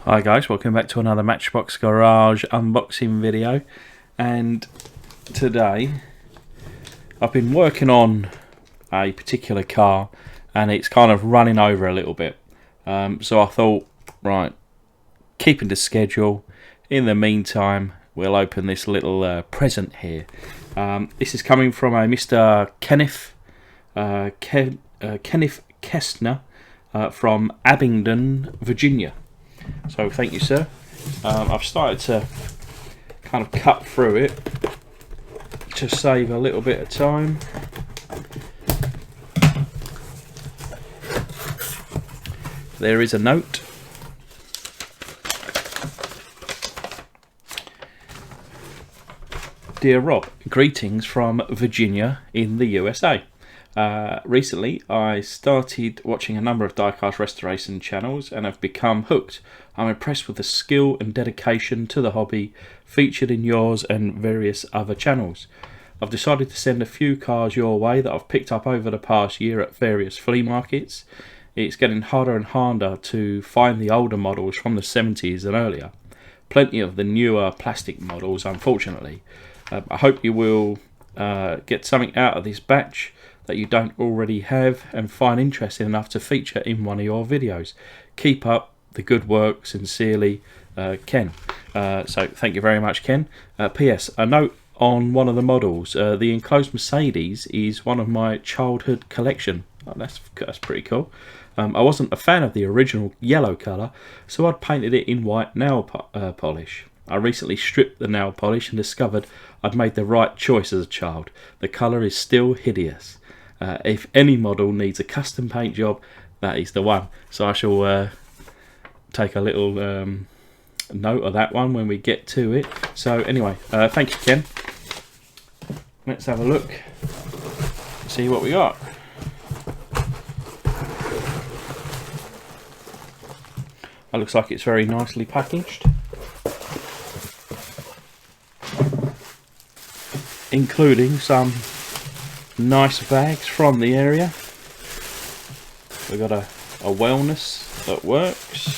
Hi guys, welcome back to another Matchbox Garage unboxing video. And today I've been working on a particular car and it's kind of running over a little bit. So I thought, right, keeping to schedule. In the meantime, we'll open this little present here. This is coming from a Mr. Kenneth Kestner from Abingdon, Virginia. So thank you, sir. I've started to kind of cut through it to save a little bit of time. There is a note. Dear Rob, greetings from Virginia in the USA. Recently I started watching a number of diecast restoration channels and have become hooked. I'm impressed with the skill and dedication to the hobby featured in yours and various other channels. I've decided to send a few cars your way that I've picked up over the past year at various flea markets. It's getting harder and harder to find the older models from the 70s and earlier. Plenty of the newer plastic models, unfortunately. I hope you will get something out of this batch that you don't already have and find interesting enough to feature in one of your videos. Keep up the good work. Sincerely, Ken. So thank you very much, Ken. P.S. A note on one of the models. The enclosed Mercedes is one of my childhood collection. Oh, that's pretty cool. I wasn't a fan of the original yellow colour, so I'd painted it in white nail polish. I recently stripped the nail polish and discovered I'd made the right choice as a child. The colour is still hideous. If any model needs a custom paint job, that is the one. So I shall take a little note of that one when we get to it. So anyway, thank you, Ken. Let's have a look, see what we got. That looks like it's very nicely packaged, including some nice bags from the area. We've got a wellness that works,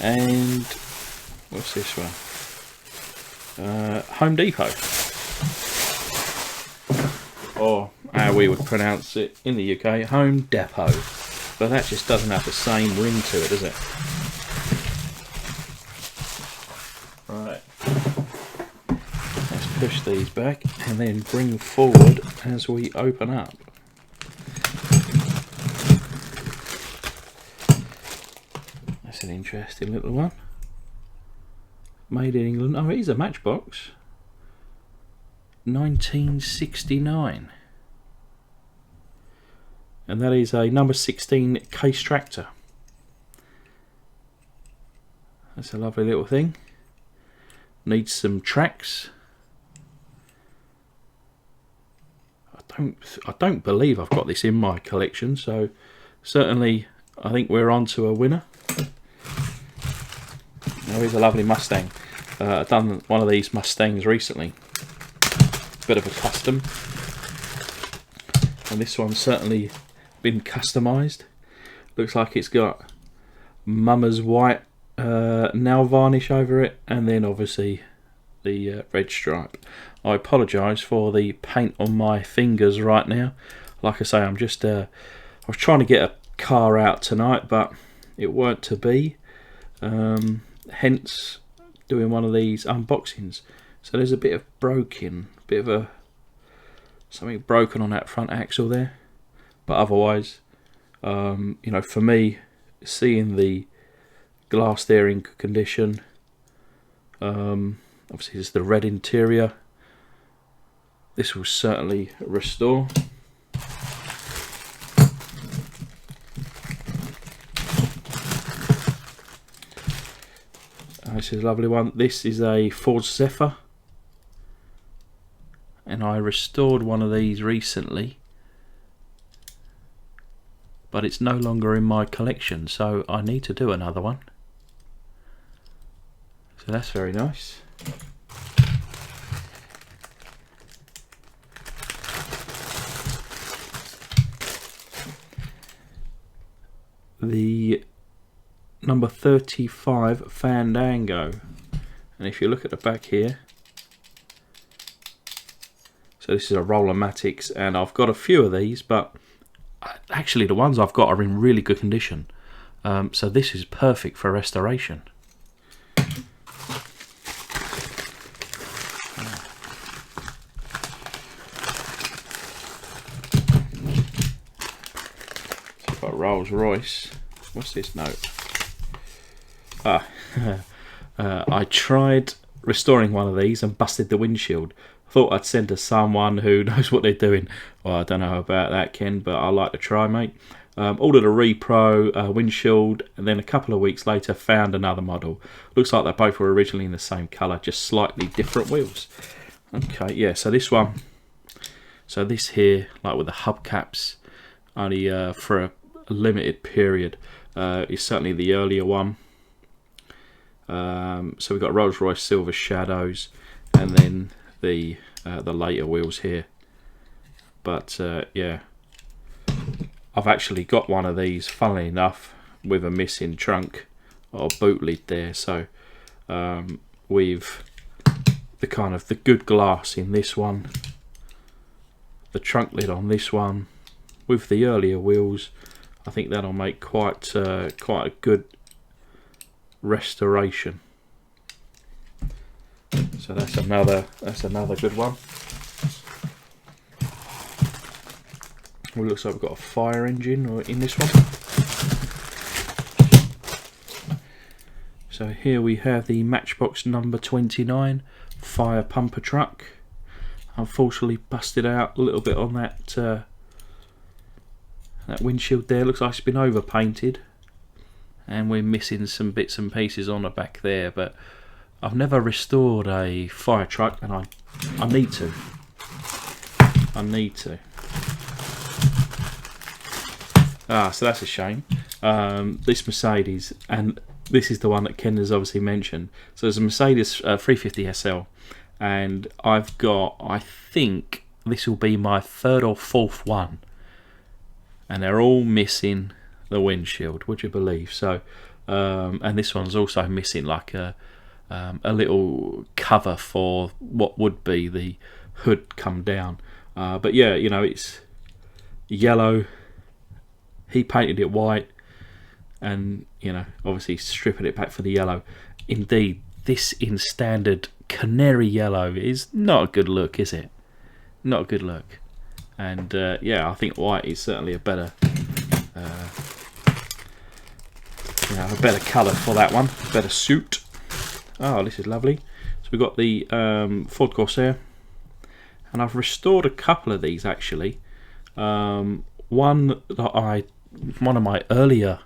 and what's this one? Home Depot, or how we would pronounce it in the UK, Home Depot, but that just doesn't have the same ring to it, does it? Right, let's push these back and then bring forward as we open up. That's an interesting little one. Made in England. Oh, it is a Matchbox. 1969. And that is a number 16 case tractor. That's a lovely little thing. Needs some tracks. I don't believe I've got this in my collection, so certainly I think we're on to a winner. There is a lovely Mustang. I've done one of these Mustangs recently. Bit of a custom. And this one's certainly been customised. Looks like it's got Mama's white nail varnish over it, and then obviously the red stripe. I apologise for the paint on my fingers right now. Like I say, I'm just I was trying to get a car out tonight, but it weren't to be. Hence doing one of these unboxings. So there's a bit of something broken on that front axle there, but otherwise, you know, for me, seeing the glass there in good condition, obviously there's the red interior, this will certainly restore. This is a lovely one. This is a Ford Zephyr, and I restored one of these recently, but it's no longer in my collection, so I need to do another one. So that's very nice. the number 35 Fandango. And if you look at the back here, so this is a roller Mattox, and I've got a few of these, but actually the ones I've got are in really good condition. So this is perfect for restoration. So I've got Rolls Royce. What's this note? I tried restoring one of these and busted the windshield. I thought I'd send to someone who knows what they're doing. Well, I don't know about that, Ken, but I like to try, mate. Ordered a repro windshield, and then a couple of weeks later found another model. Looks like they both were originally in the same colour, just slightly different wheels. Okay, yeah, so this one, so this here, like with the hubcaps, only for a limited period, is certainly the earlier one. So we've got Rolls Royce Silver Shadows, and then the later wheels here. But yeah, I've actually got one of these, funnily enough, with a missing trunk or boot lid there. So with the good glass in this one, the trunk lid on this one, with the earlier wheels, I think that'll make quite a good restoration. So that's another good one. Well, looks like we've got a fire engine in this one. So here we have the Matchbox number 29 fire pumper truck. Unfortunately busted out a little bit on that windshield there. Looks like it's been over painted, and we're missing some bits and pieces on the back there, but I've never restored a fire truck, and I need to. So that's a shame. This Mercedes, and this is the one that Ken has obviously mentioned. So there's a Mercedes 350 SL, and I've got, I think this will be my third or fourth one, and they're all missing the windshield, would you believe? So and this one's also missing like a little cover for what would be the hood come down. But yeah, you know, it's yellow. He painted it white, and you know, obviously stripping it back for the yellow. Indeed, this in standard canary yellow is not a good look, is it? Not a good look. And yeah, I think white is certainly a better a better colour for that one, a better suit. Oh, this is lovely. So we've got the Ford Corsair, and I've restored a couple of these actually. One of my earliest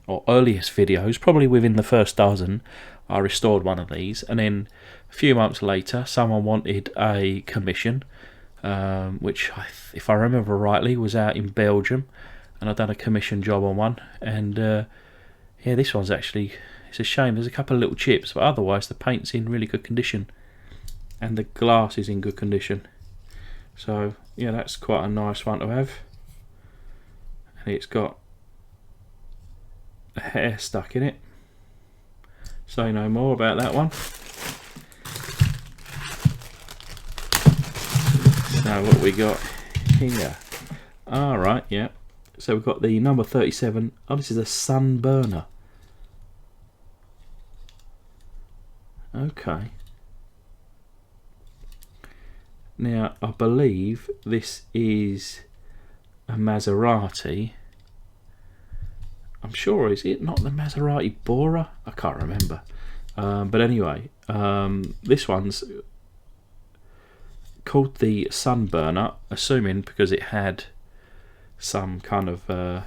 videos, probably within the first dozen, I restored one of these, and then a few months later someone wanted a commission, which if I remember rightly was out in Belgium, and I've done a commission job on one, and yeah, this one's actually, it's a shame, there's a couple of little chips, but otherwise the paint's in really good condition and the glass is in good condition. So yeah, that's quite a nice one to have. And it's got a hair stuck in it. Say no more about that one. So what we got here? Alright, yeah. So we've got the number 37. Oh, this is a Sun Burner. Okay. Now, I believe this is a Maserati. I'm sure, is it not the Maserati Bora? I can't remember. But anyway, this one's called the Sun Burner, assuming because it had some kind of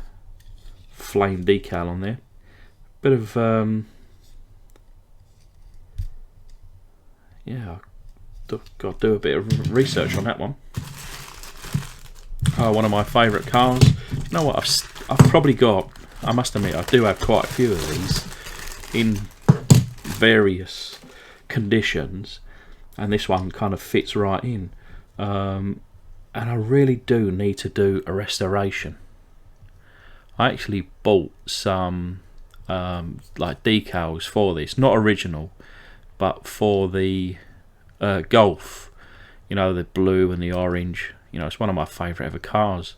flame decal on there. Bit of yeah, I've got to do a bit of research on that one. Oh, one of my favourite cars. You know what, I've probably got, I must admit, I do have quite a few of these in various conditions, and this one kind of fits right in. And I really do need to do a restoration. I actually bought some like decals for this, not original, but for the Golf. You know, the blue and the orange. You know, it's one of my favourite ever cars.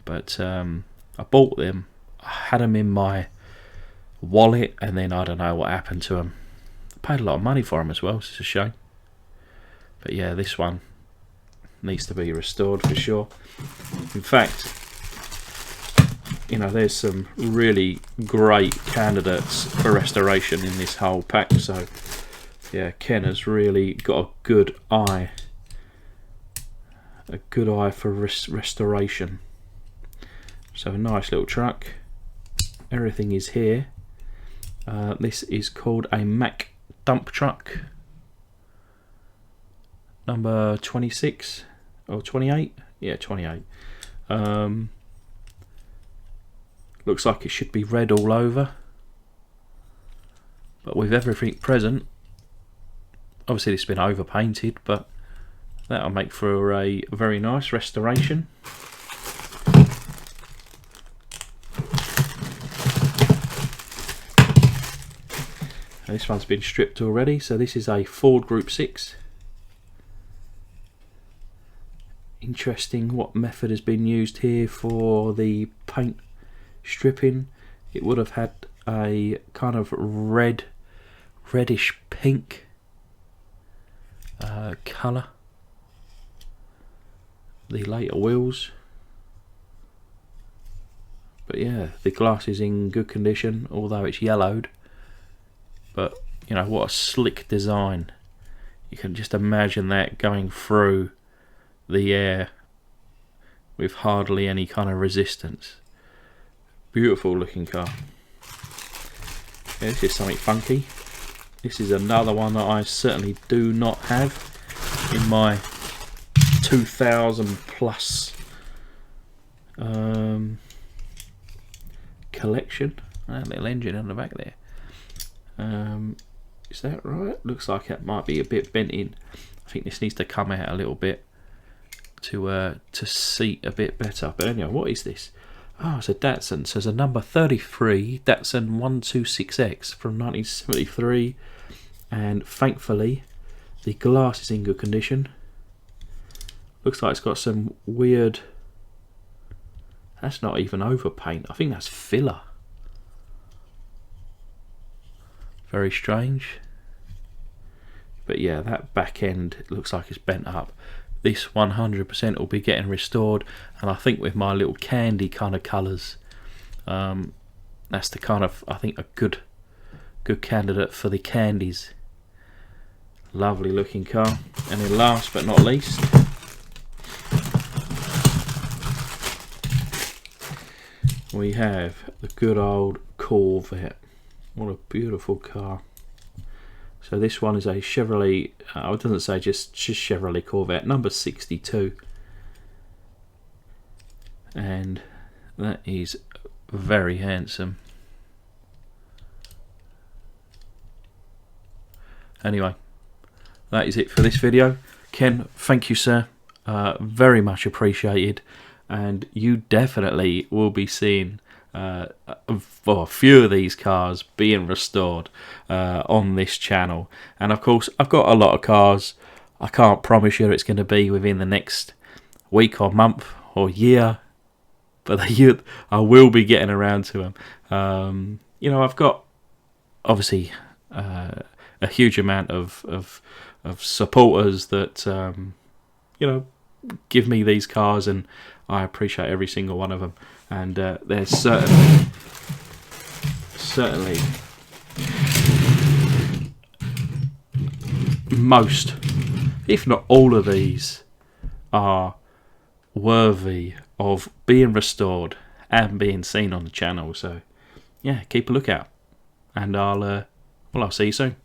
But I bought them. I had them in my wallet, and then I don't know what happened to them. I paid a lot of money for them as well, so it's a shame. But yeah, this one needs to be restored for sure. In fact, you know, there's some really great candidates for restoration in this whole pack. So yeah, Ken has really got a good eye. A good eye for restoration. So a nice little truck. Everything is here. This is called a Mack dump truck. Number 26 or 28? Yeah, 28. Looks like it should be red all over. But with everything present, obviously it's been overpainted, but that'll make for a very nice restoration. This one's been stripped already, so this is a Ford Group 6. Interesting what method has been used here for the paint stripping. It would have had a kind of reddish pink colour. The later wheels. But yeah, the glass is in good condition, although it's yellowed. But you know, what a slick design. You can just imagine that going through the air with hardly any kind of resistance. Beautiful looking car. Yeah, this is something funky. This is another one that I certainly do not have in my 2000 plus collection. That little engine on the back there. Is that right? Looks like it might be a bit bent in. I think this needs to come out a little bit to seat a bit better. But anyway, what is this? Oh, it's a Datsun. So it's a number 33 Datsun 126X from 1973, and thankfully the glass is in good condition. Looks like it's got some weird. That's not even overpaint. I think that's filler. Very strange. But yeah, that back end looks like it's bent up. This 100% will be getting restored, and I think with my little candy kind of colours, that's the kind of, I think, a good candidate for the candies. Lovely looking car. And then last but not least, we have the good old Corvette. What a beautiful car. So this one is a Chevrolet, it doesn't say just Chevrolet Corvette, number 62. And that is very handsome. Anyway, that is it for this video. Ken, thank you, sir. Very much appreciated. And you definitely will be seeing a few of these cars being restored on this channel. And of course, I've got a lot of cars. I can't promise you it's going to be within the next week or month or year, but I will be getting around to them. You know, I've got obviously a huge amount of supporters that you know, give me these cars, and I appreciate every single one of them. And there's certainly most, if not all of these, are worthy of being restored and being seen on the channel. So yeah, keep a lookout, and I'll see you soon.